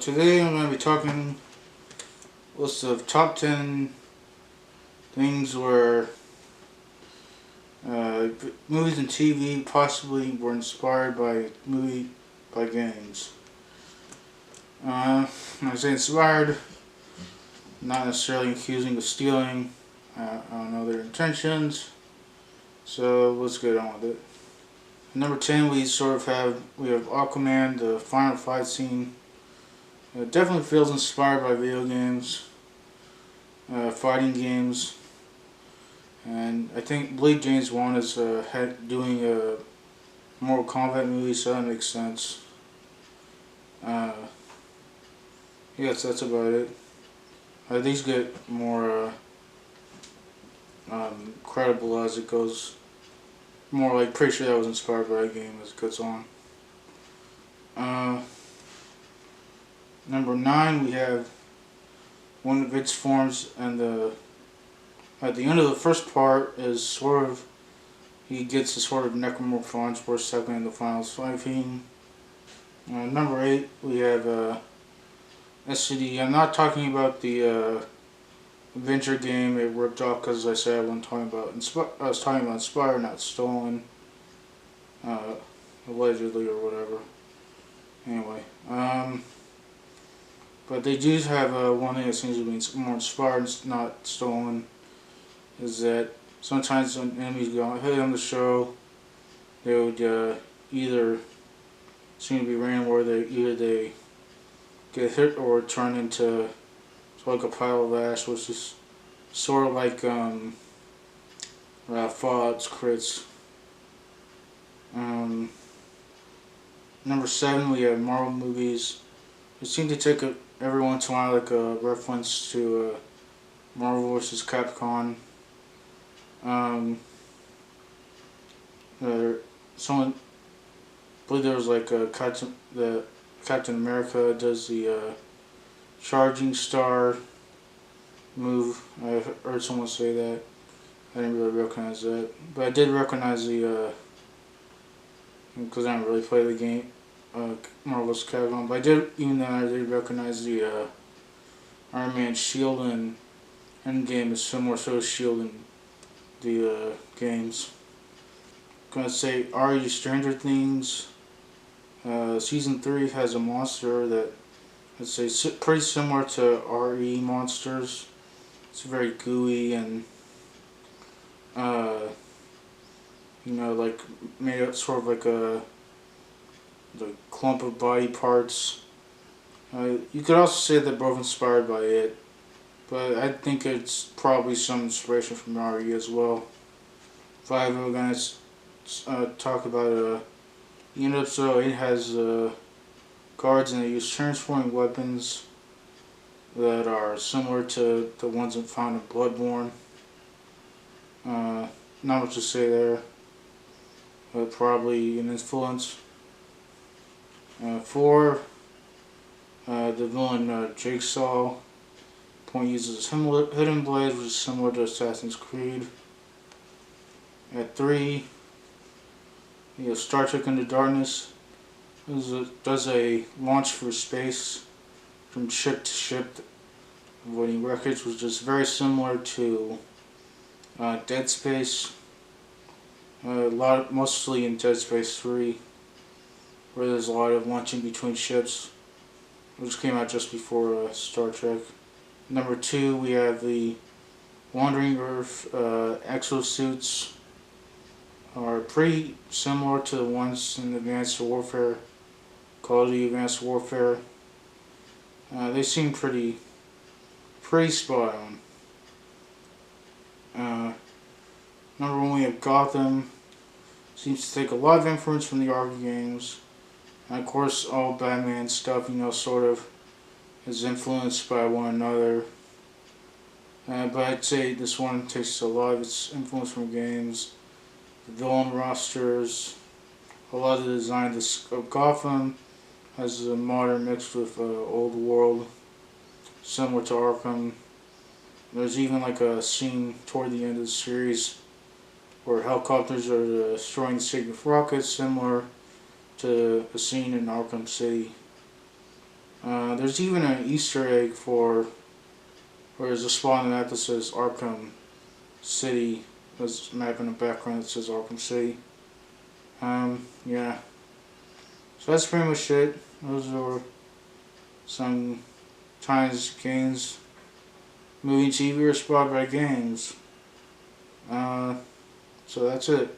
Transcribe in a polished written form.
Today I'm going to be talking list of top 10 things where movies and TV possibly were inspired by games. When I say inspired, not necessarily accusing of stealing. I don't know their intentions, so let's get on with it. Number 10, we have Aquaman, the final fight scene. It definitely feels inspired by video games, fighting games, and I believe James Wan is doing a Mortal Kombat movie, so that makes sense. Yes, that's about it. These get more credible as it goes. More like pretty sure that was inspired by a game as it goes on. Number 9, we have one of its forms, and at the end of the first part is he gets a sort of necromorphage for a second in the final fighting. Number 8, we have SCD. I'm not talking about the adventure game it ripped off, because as I said, I wasn't talking about I was talking about inspired, not stolen, allegedly or whatever. Anyway, but they do have one thing that seems to be more inspired, not stolen, is that sometimes when enemies go hit on the show, they would either seem to be random, or they get hit or turn into like a pile of ash, which is sort of like Fallout's crits. Number 7, we have Marvel movies. They seem to take every once in a while like a reference to Marvel vs. Capcom. Someone, I believe there was like Captain America does the charging star move. I heard someone say that. I didn't really recognize that, but I did recognize the because I didn't really play the game, Marvel vs. Capcom. But even then I did recognize the Iron Man shield in Endgame is similar to Shield in the games. I'm gonna say RE Stranger Things. Season 3 has a monster that, let's say, pretty similar to RE monsters. It's very gooey and like made up sort of like the clump of body parts. You could also say they're both inspired by it, but I think it's probably some inspiration from RE as well. If I ever gonna talk about the end episode, it has guards, and they use transforming weapons that are similar to the ones found in Bloodborne. Not much to say there, but probably an influence. 4, the villain Jigsaw. Point uses hidden blades, which is similar to Assassin's Creed. At 3, you have Star Trek Into Darkness. Does a launch through space from ship to ship, avoiding wreckage, which is very similar to Dead Space. Mostly in Dead Space 3, where there's a lot of launching between ships, which came out just before Star Trek. Number 2, we have the Wandering Earth exosuits. Are pretty similar to the ones in Advanced Warfare, Call of Duty Advanced Warfare. They seem pretty spot on. Number 1, we have Gotham. Seems to take a lot of influence from the Arkham games. And of course, all Batman stuff, sort of is influenced by one another. But I'd say this one takes a lot of its influence from games. The villain rosters, a lot of the design of Gotham has a modern mixed with old world, similar to Arkham. There's even like a scene toward the end of the series where helicopters are destroying the city with rockets, similar to a scene in Arkham City. There's even an Easter egg for where there's a spot on the map that says Arkham City. There's a map in the background that says Arkham City. Yeah. So that's pretty much it. Those are some Times Games movie TV or spot by games. So that's it.